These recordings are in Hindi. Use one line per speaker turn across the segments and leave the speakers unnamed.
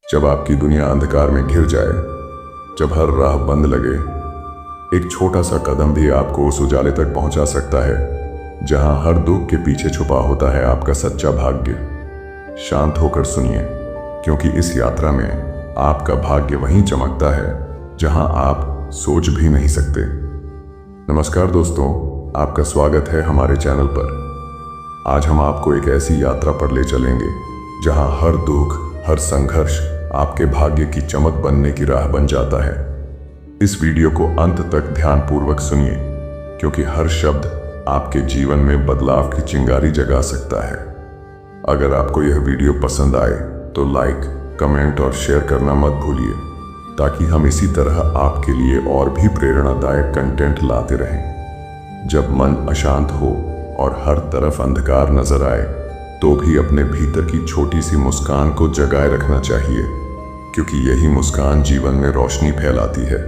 जब आपकी दुनिया अंधकार में घिर जाए, जब हर राह बंद लगे, एक छोटा सा कदम भी आपको उस उजाले तक पहुंचा सकता है जहां हर दुख के पीछे छुपा होता है आपका सच्चा भाग्य। शांत होकर सुनिए, क्योंकि इस यात्रा में आपका भाग्य वहीं चमकता है जहां आप सोच भी नहीं सकते। नमस्कार दोस्तों, आपका स्वागत है हमारे चैनल पर। आज हम आपको एक ऐसी यात्रा पर ले चलेंगे जहां हर दुख, हर संघर्ष आपके भाग्य की चमक बनने की राह बन जाता है। इस वीडियो को अंत तक ध्यानपूर्वक सुनिए, क्योंकि हर शब्द आपके जीवन में बदलाव की चिंगारी जगा सकता है। अगर आपको यह वीडियो पसंद आए तो लाइक, कमेंट और शेयर करना मत भूलिए, ताकि हम इसी तरह आपके लिए और भी प्रेरणादायक कंटेंट लाते रहें। जब मन अशांत हो और हर तरफ अंधकार नजर आए, तो भी अपने भीतर की छोटी सी मुस्कान को जगाए रखना चाहिए, क्योंकि यही मुस्कान जीवन में रोशनी फैलाती है।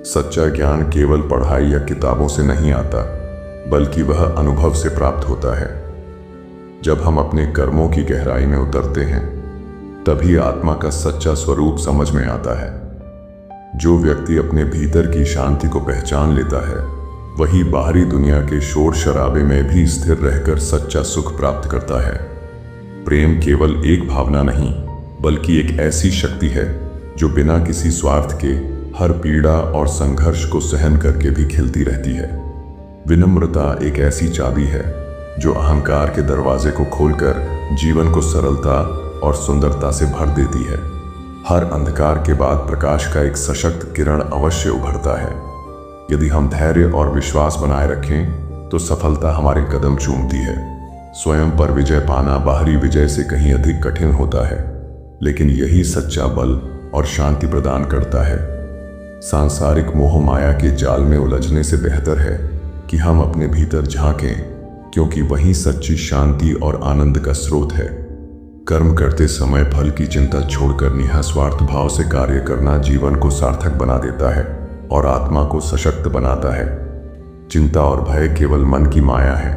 सच्चा ज्ञान केवल पढ़ाई या किताबों से नहीं आता, बल्कि वह अनुभव से प्राप्त होता है। जब हम अपने कर्मों की गहराई में उतरते हैं, तभी आत्मा का सच्चा स्वरूप समझ में आता है। जो व्यक्ति अपने भीतर की शांति को पहचान लेता है, वही बाहरी दुनिया के शोर शराबे में भी स्थिर रहकर सच्चा सुख प्राप्त करता है। प्रेम केवल एक भावना नहीं, बल्कि एक ऐसी शक्ति है जो बिना किसी स्वार्थ के हर पीड़ा और संघर्ष को सहन करके भी खिलती रहती है। विनम्रता एक ऐसी चाबी है जो अहंकार के दरवाजे को खोलकर जीवन को सरलता और सुंदरता से भर देती है। हर अंधकार के बाद प्रकाश का एक सशक्त किरण अवश्य उभरता है। यदि हम धैर्य और विश्वास बनाए रखें, तो सफलता हमारे कदम चूमती है। स्वयं पर विजय पाना बाहरी विजय से कहीं अधिक कठिन होता है, लेकिन यही सच्चा बल और शांति प्रदान करता है। सांसारिक मोह माया के जाल में उलझने से बेहतर है कि हम अपने भीतर झांकें, क्योंकि वही सच्ची शांति और आनंद का स्रोत है। कर्म करते समय फल की चिंता छोड़कर निःस्वार्थ भाव से कार्य करना जीवन को सार्थक बना देता है और आत्मा को सशक्त बनाता है। चिंता और भय केवल मन की माया है,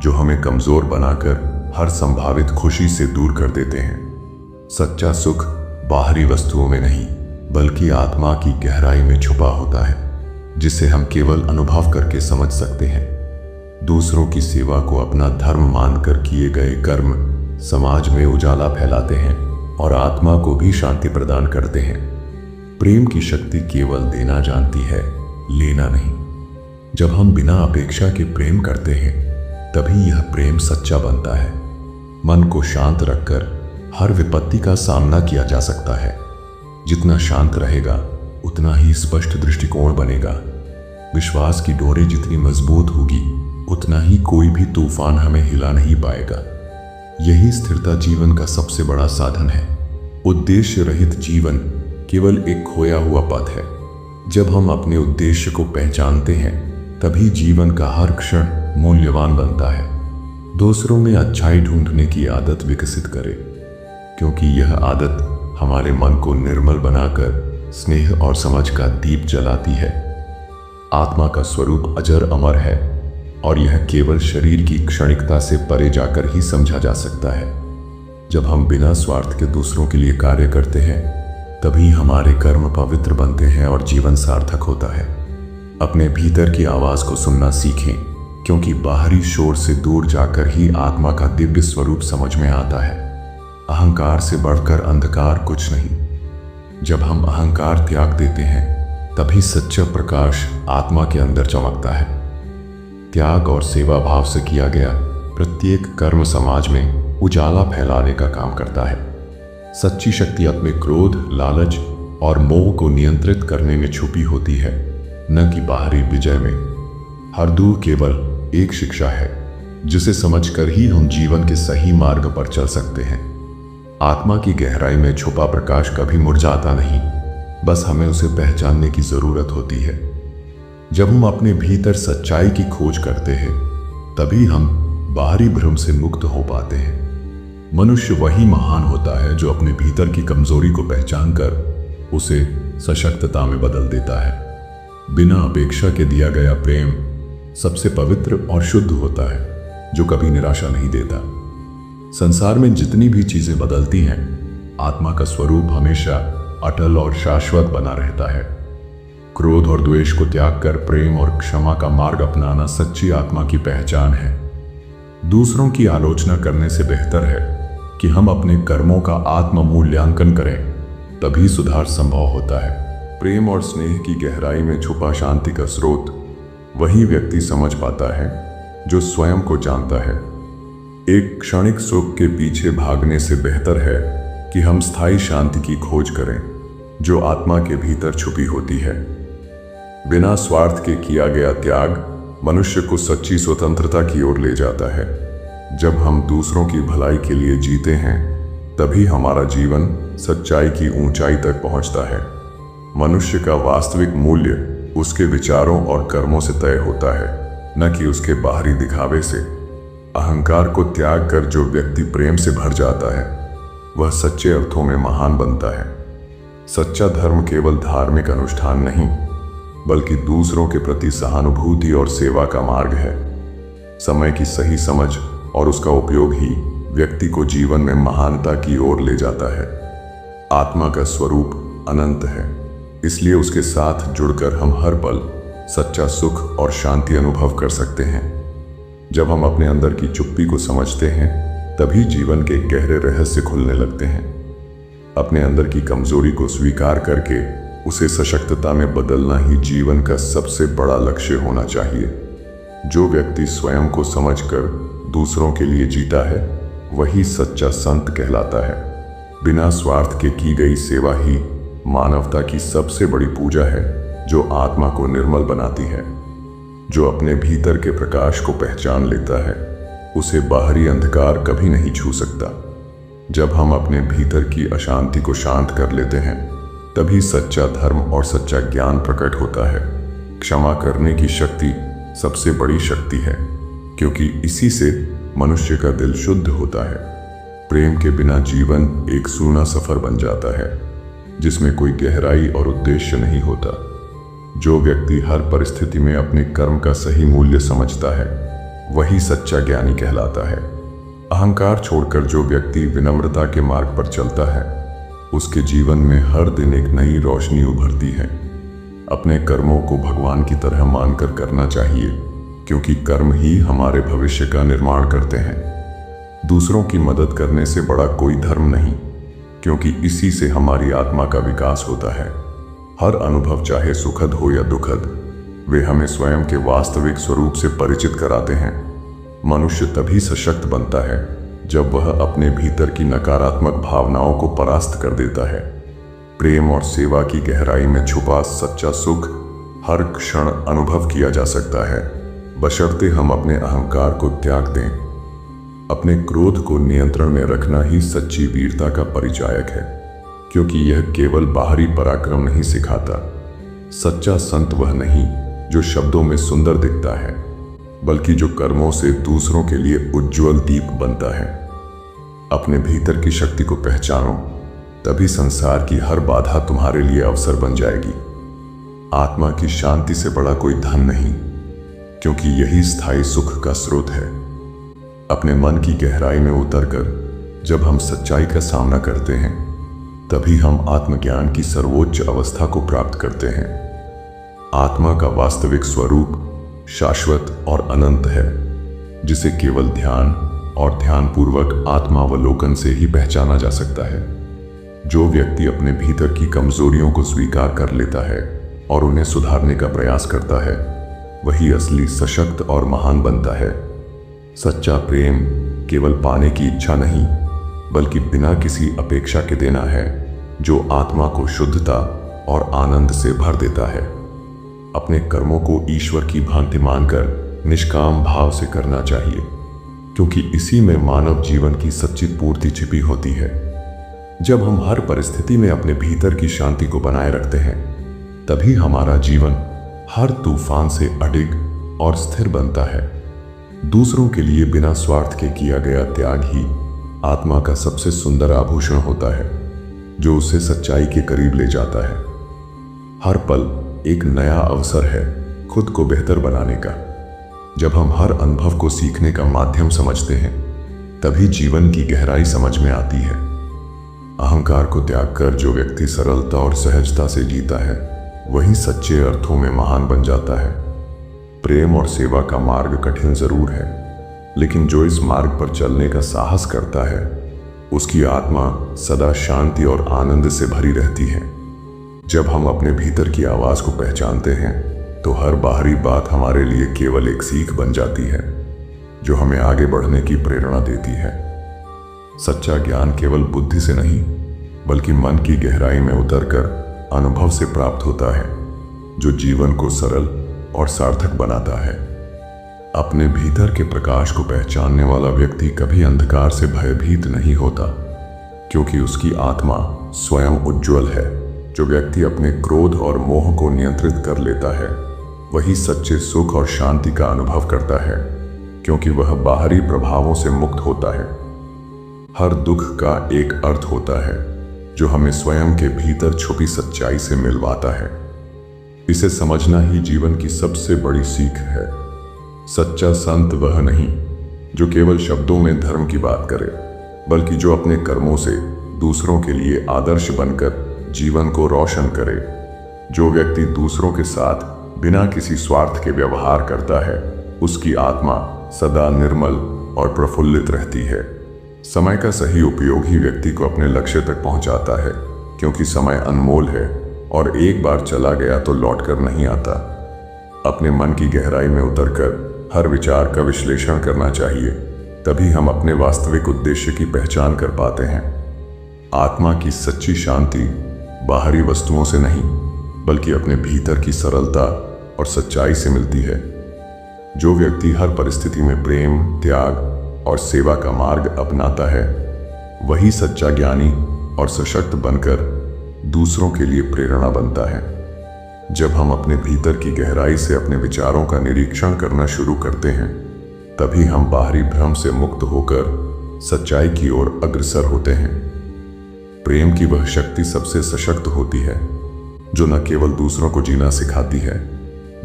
जो हमें कमजोर बनाकर हर संभावित खुशी से दूर कर देते हैं। सच्चा सुख बाहरी वस्तुओं में नहीं, बल्कि आत्मा की गहराई में छुपा होता है, जिसे हम केवल अनुभव करके समझ सकते हैं। दूसरों की सेवा को अपना धर्म मानकर किए गए कर्म समाज में उजाला फैलाते हैं और आत्मा को भी शांति प्रदान करते हैं। प्रेम की शक्ति केवल देना जानती है, लेना नहीं। जब हम बिना अपेक्षा के प्रेम करते हैं, तभी यह प्रेम सच्चा बनता है। मन को शांत रखकर हर विपत्ति का सामना किया जा सकता है। जितना शांत रहेगा, उतना ही स्पष्ट दृष्टिकोण बनेगा। विश्वास की डोरी जितनी मजबूत होगी, उतना ही कोई भी तूफान हमें हिला नहीं पाएगा। यही स्थिरता जीवन का सबसे बड़ा साधन है। उद्देश्य रहित जीवन केवल एक खोया हुआ पथ है। जब हम अपने उद्देश्य को पहचानते हैं, तभी जीवन का हर क्षण मूल्यवान बनता है। दूसरों में अच्छाई ढूंढने की आदत विकसित करें, क्योंकि यह आदत हमारे मन को निर्मल बनाकर स्नेह और समझ का दीप जलाती है। आत्मा का स्वरूप अजर अमर है, और यह केवल शरीर की क्षणिकता से परे जाकर ही समझा जा सकता है। जब हम बिना स्वार्थ के दूसरों के लिए कार्य करते हैं, तभी हमारे कर्म पवित्र बनते हैं और जीवन सार्थक होता है। अपने भीतर की आवाज को सुनना सीखें, क्योंकि बाहरी शोर से दूर जाकर ही आत्मा का दिव्य स्वरूप समझ में आता है। अहंकार से बढ़कर अंधकार कुछ नहीं। जब हम अहंकार त्याग देते हैं, तभी सच्चा प्रकाश आत्मा के अंदर चमकता है। त्याग और सेवा भाव से किया गया प्रत्येक कर्म समाज में उजाला फैलाने का काम करता है। सच्ची शक्ति अपने क्रोध, लालच और मोह को नियंत्रित करने में छुपी होती है, न कि बाहरी विजय में। हर दूर केवल एक शिक्षा है, जिसे समझकर ही हम जीवन के सही मार्ग पर चल सकते हैं। आत्मा की गहराई में छुपा प्रकाश कभी मुरझाता नहीं, बस हमें उसे पहचानने की जरूरत होती है। जब हम अपने भीतर सच्चाई की खोज करते हैं, तभी हम बाहरी भ्रम से मुक्त हो पाते हैं। मनुष्य वही महान होता है जो अपने भीतर की कमजोरी को पहचानकर उसे सशक्तता में बदल देता है। बिना अपेक्षा के दिया गया प्रेम सबसे पवित्र और शुद्ध होता है, जो कभी निराशा नहीं देता। संसार में जितनी भी चीजें बदलती हैं, आत्मा का स्वरूप हमेशा अटल और शाश्वत बना रहता है। क्रोध और द्वेष को त्याग कर प्रेम और क्षमा का मार्ग अपनाना सच्ची आत्मा की पहचान है। दूसरों की आलोचना करने से बेहतर है कि हम अपने कर्मों का आत्म मूल्यांकन करें, तभी सुधार संभव होता है। प्रेम और स्नेह की गहराई में छुपा शांति का स्रोत वही व्यक्ति समझ पाता है जो स्वयं को जानता है। एक क्षणिक सुख के पीछे भागने से बेहतर है कि हम स्थायी शांति की खोज करें जो आत्मा के भीतर छुपी होती है। बिना स्वार्थ के किया गया त्याग मनुष्य को सच्ची स्वतंत्रता की ओर ले जाता है। जब हम दूसरों की भलाई के लिए जीते हैं, तभी हमारा जीवन सच्चाई की ऊंचाई तक पहुंचता है। मनुष्य का वास्तविक मूल्य उसके विचारों और कर्मों से तय होता है, न कि उसके बाहरी दिखावे से। अहंकार को त्याग कर जो व्यक्ति प्रेम से भर जाता है, वह सच्चे अर्थों में महान बनता है। सच्चा धर्म केवल धार्मिक अनुष्ठान नहीं, बल्कि दूसरों के प्रति सहानुभूति और सेवा का मार्ग है। समय की सही समझ और उसका उपयोग ही व्यक्ति को जीवन में महानता की ओर ले जाता है। आत्मा का स्वरूप अनंत है, इसलिए उसके साथ जुड़कर हम हर पल सच्चा सुख और शांति अनुभव कर सकते हैं। जब हम अपने अंदर की चुप्पी को समझते हैं, तभी जीवन के गहरे रहस्य खुलने लगते हैं। अपने अंदर की कमजोरी को स्वीकार करके उसे सशक्तता में बदलना ही जीवन का सबसे बड़ा लक्ष्य होना चाहिए। जो व्यक्ति स्वयं को समझकर दूसरों के लिए जीता है, वही सच्चा संत कहलाता है। बिना स्वार्थ के की गई सेवा ही मानवता की सबसे बड़ी पूजा है, जो आत्मा को निर्मल बनाती है। जो अपने भीतर के प्रकाश को पहचान लेता है, उसे बाहरी अंधकार कभी नहीं छू सकता। जब हम अपने भीतर की अशांति को शांत कर लेते हैं, तभी सच्चा धर्म और सच्चा ज्ञान प्रकट होता है। क्षमा करने की शक्ति सबसे बड़ी शक्ति है, क्योंकि इसी से मनुष्य का दिल शुद्ध होता है। प्रेम के बिना जीवन एक सूना सफर बन जाता है, जिसमें कोई गहराई और उद्देश्य नहीं होता। जो व्यक्ति हर परिस्थिति में अपने कर्म का सही मूल्य समझता है, वही सच्चा ज्ञानी कहलाता है। अहंकार छोड़कर जो व्यक्ति विनम्रता के मार्ग पर चलता है, उसके जीवन में हर दिन एक नई रोशनी उभरती है। अपने कर्मों को भगवान की तरह मानकर करना चाहिए, क्योंकि कर्म ही हमारे भविष्य का निर्माण करते हैं। दूसरों की मदद करने से बड़ा कोई धर्म नहीं, क्योंकि इसी से हमारी आत्मा का विकास होता है। हर अनुभव, चाहे सुखद हो या दुखद, वे हमें स्वयं के वास्तविक स्वरूप से परिचित कराते हैं। मनुष्य तभी सशक्त बनता है जब वह अपने भीतर की नकारात्मक भावनाओं को परास्त कर देता है। प्रेम और सेवा की गहराई में छुपा सच्चा सुख हर क्षण अनुभव किया जा सकता है, बशर्ते हम अपने अहंकार को त्याग दें। अपने क्रोध को नियंत्रण में रखना ही सच्ची वीरता का परिचायक है, क्योंकि यह केवल बाहरी पराक्रम नहीं सिखाता। सच्चा संत वह नहीं जो शब्दों में सुंदर दिखता है, बल्कि जो कर्मों से दूसरों के लिए उज्जवल दीप बनता है। अपने भीतर की शक्ति को पहचानो, तभी संसार की हर बाधा तुम्हारे लिए अवसर बन जाएगी। आत्मा की शांति से बड़ा कोई धन नहीं, क्योंकि यही स्थायी सुख का स्रोत है। अपने मन की गहराई में उतरकर जब हम सच्चाई का सामना करते हैं, तभी हम आत्मज्ञान की सर्वोच्च अवस्था को प्राप्त करते हैं। आत्मा का वास्तविक स्वरूप शाश्वत और अनंत है, जिसे केवल ध्यान और ध्यानपूर्वक आत्मावलोकन से ही पहचाना जा सकता है। जो व्यक्ति अपने भीतर की कमजोरियों को स्वीकार कर लेता है और उन्हें सुधारने का प्रयास करता है, वही असली सशक्त और महान बनता है। सच्चा प्रेम केवल पाने की इच्छा नहीं, बल्कि बिना किसी अपेक्षा के देना है, जो आत्मा को शुद्धता और आनंद से भर देता है। अपने कर्मों को ईश्वर की भांति मानकर निष्काम भाव से करना चाहिए, क्योंकि इसी में मानव जीवन की सच्ची पूर्ति छिपी होती है। जब हम हर परिस्थिति में अपने भीतर की शांति को बनाए रखते हैं, तभी हमारा जीवन हर तूफान से अडिग और स्थिर बनता है। दूसरों के लिए बिना स्वार्थ के किया गया त्याग ही आत्मा का सबसे सुंदर आभूषण होता है, जो उसे सच्चाई के करीब ले जाता है। हर पल एक नया अवसर है खुद को बेहतर बनाने का। जब हम हर अनुभव को सीखने का माध्यम समझते हैं, तभी जीवन की गहराई समझ में आती है। अहंकार को त्याग कर जो व्यक्ति सरलता और सहजता से जीता है वही सच्चे अर्थों में महान बन जाता है। प्रेम और सेवा का मार्ग कठिन जरूर है, लेकिन जो इस मार्ग पर चलने का साहस करता है उसकी आत्मा सदा शांति और आनंद से भरी रहती है। जब हम अपने भीतर की आवाज को पहचानते हैं तो हर बाहरी बात हमारे लिए केवल एक सीख बन जाती है जो हमें आगे बढ़ने की प्रेरणा देती है। सच्चा ज्ञान केवल बुद्धि से नहीं बल्कि मन की गहराई में उतरकर अनुभव से प्राप्त होता है, जो जीवन को सरल और सार्थक बनाता है। अपने भीतर के प्रकाश को पहचानने वाला व्यक्ति कभी अंधकार से भयभीत नहीं होता, क्योंकि उसकी आत्मा स्वयं उज्जवल है। जो व्यक्ति अपने क्रोध और मोह को नियंत्रित कर लेता है वही सच्चे सुख और शांति का अनुभव करता है, क्योंकि वह बाहरी प्रभावों से मुक्त होता है। हर दुख का एक अर्थ होता है जो हमें स्वयं के भीतर छुपी सच्चाई से मिलवाता है। इसे समझना ही जीवन की सबसे बड़ी सीख है। सच्चा संत वह नहीं जो केवल शब्दों में धर्म की बात करे, बल्कि जो अपने कर्मों से दूसरों के लिए आदर्श बनकर जीवन को रोशन करे। जो व्यक्ति दूसरों के साथ बिना किसी स्वार्थ के व्यवहार करता है उसकी आत्मा सदा निर्मल और प्रफुल्लित रहती है। समय का सही उपयोग ही व्यक्ति को अपने लक्ष्य तक पहुंचाता है, क्योंकि समय अनमोल है और एक बार चला गया तो लौटकर नहीं आता। अपने मन की गहराई में उतरकर हर विचार का विश्लेषण करना चाहिए, तभी हम अपने वास्तविक उद्देश्य की पहचान कर पाते हैं। आत्मा की सच्ची शांति बाहरी वस्तुओं से नहीं बल्कि अपने भीतर की सरलता और सच्चाई से मिलती है। जो व्यक्ति हर परिस्थिति में प्रेम, त्याग और सेवा का मार्ग अपनाता है वही सच्चा ज्ञानी और सशक्त बनकर दूसरों के लिए प्रेरणा बनता है। जब हम अपने भीतर की गहराई से अपने विचारों का निरीक्षण करना शुरू करते हैं तभी हम बाहरी भ्रम से मुक्त होकर सच्चाई की ओर अग्रसर होते हैं। प्रेम की वह शक्ति सबसे सशक्त होती है जो न केवल दूसरों को जीना सिखाती है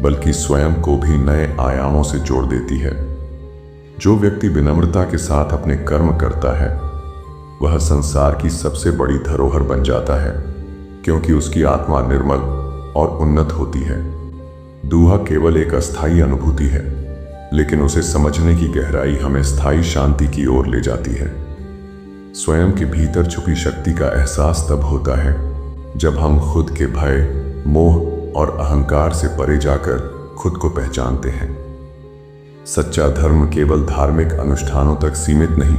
बल्कि स्वयं को भी नए आयामों से जोड़ देती है। जो व्यक्ति विनम्रता के साथ अपने कर्म करता है वह संसार की सबसे बड़ी धरोहर बन जाता है, क्योंकि उसकी आत्मा निर्मल और उन्नत होती है। दुआ केवल एक अस्थायी अनुभूति है, लेकिन उसे समझने की गहराई हमें स्थायी शांति की ओर ले जाती है। स्वयं के भीतर छुपी शक्ति का एहसास तब होता है जब हम खुद के भय, मोह और अहंकार से परे जाकर खुद को पहचानते हैं। सच्चा धर्म केवल धार्मिक अनुष्ठानों तक सीमित नहीं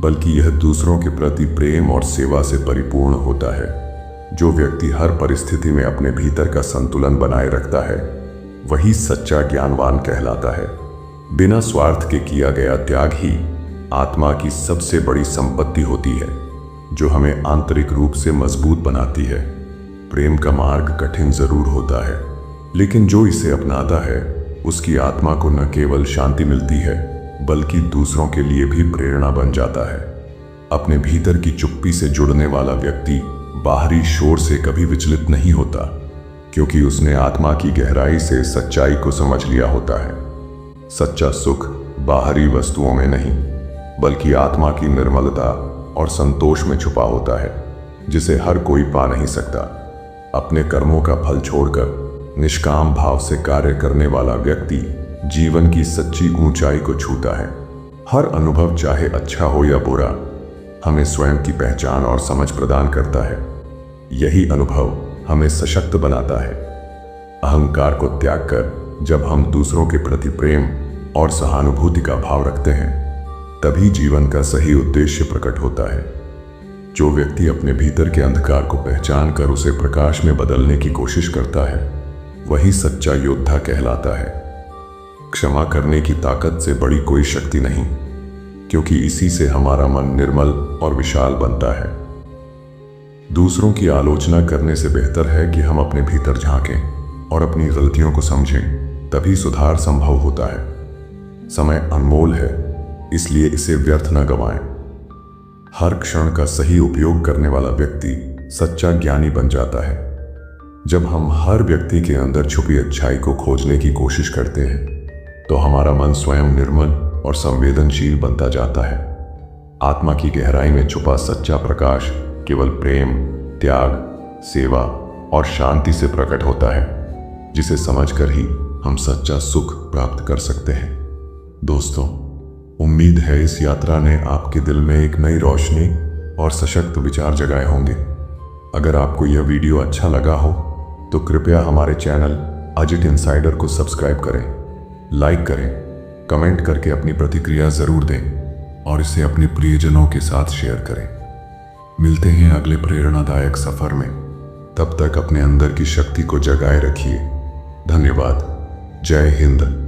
बल्कि यह दूसरों के प्रति प्रेम और सेवा से परिपूर्ण होता है। जो व्यक्ति हर परिस्थिति में अपने भीतर का संतुलन बनाए रखता है वही सच्चा ज्ञानवान कहलाता है। बिना स्वार्थ के किया गया त्याग ही आत्मा की सबसे बड़ी संपत्ति होती है, जो हमें आंतरिक रूप से मजबूत बनाती है। प्रेम का मार्ग कठिन जरूर होता है, लेकिन जो इसे अपनाता है उसकी आत्मा को न केवल शांति मिलती है बल्कि दूसरों के लिए भी प्रेरणा बन जाता है। अपने भीतर की चुप्पी से जुड़ने वाला व्यक्ति बाहरी शोर से कभी विचलित नहीं होता, क्योंकि उसने आत्मा की गहराई से सच्चाई को समझ लिया होता है। सच्चा सुख बाहरी वस्तुओं में नहीं बल्कि आत्मा की निर्मलता और संतोष में छुपा होता है, जिसे हर कोई पा नहीं सकता। अपने कर्मों का फल छोड़कर निष्काम भाव से कार्य करने वाला व्यक्ति जीवन की सच्ची ऊंचाई को छूता है। हर अनुभव चाहे अच्छा हो या बुरा हमें स्वयं की पहचान और समझ प्रदान करता है। यही अनुभव हमें सशक्त बनाता है। अहंकार को त्याग कर जब हम दूसरों के प्रति प्रेम और सहानुभूति का भाव रखते हैं तभी जीवन का सही उद्देश्य प्रकट होता है। जो व्यक्ति अपने भीतर के अंधकार को पहचान कर उसे प्रकाश में बदलने की कोशिश करता है वही सच्चा योद्धा कहलाता है। क्षमा करने की ताकत से बड़ी कोई शक्ति नहीं, क्योंकि इसी से हमारा मन निर्मल और विशाल बनता है। दूसरों की आलोचना करने से बेहतर है कि हम अपने भीतर झांकें और अपनी गलतियों को समझें, तभी सुधार संभव होता है। समय अनमोल है, इसलिए इसे व्यर्थ न गंवाएं। हर क्षण का सही उपयोग करने वाला व्यक्ति सच्चा ज्ञानी बन जाता है। जब हम हर व्यक्ति के अंदर छुपी अच्छाई को खोजने की कोशिश करते हैं तो हमारा मन स्वयं निर्मल और संवेदनशील बनता जाता है। आत्मा की गहराई में छुपा सच्चा प्रकाश केवल प्रेम, त्याग, सेवा और शांति से प्रकट होता है, जिसे समझकर ही हम सच्चा सुख प्राप्त कर सकते हैं। दोस्तों, उम्मीद है इस यात्रा ने आपके दिल में एक नई रोशनी और सशक्त विचार जगाए होंगे। अगर आपको यह वीडियो अच्छा लगा हो तो कृपया हमारे चैनल अजित इनसाइडर को सब्सक्राइब करें, लाइक करें, कमेंट करके अपनी प्रतिक्रिया जरूर दें और इसे अपने प्रियजनों के साथ शेयर करें। मिलते हैं अगले प्रेरणादायक सफर में। तब तक अपने अंदर की शक्ति को जगाए रखिए। धन्यवाद। जय हिंद।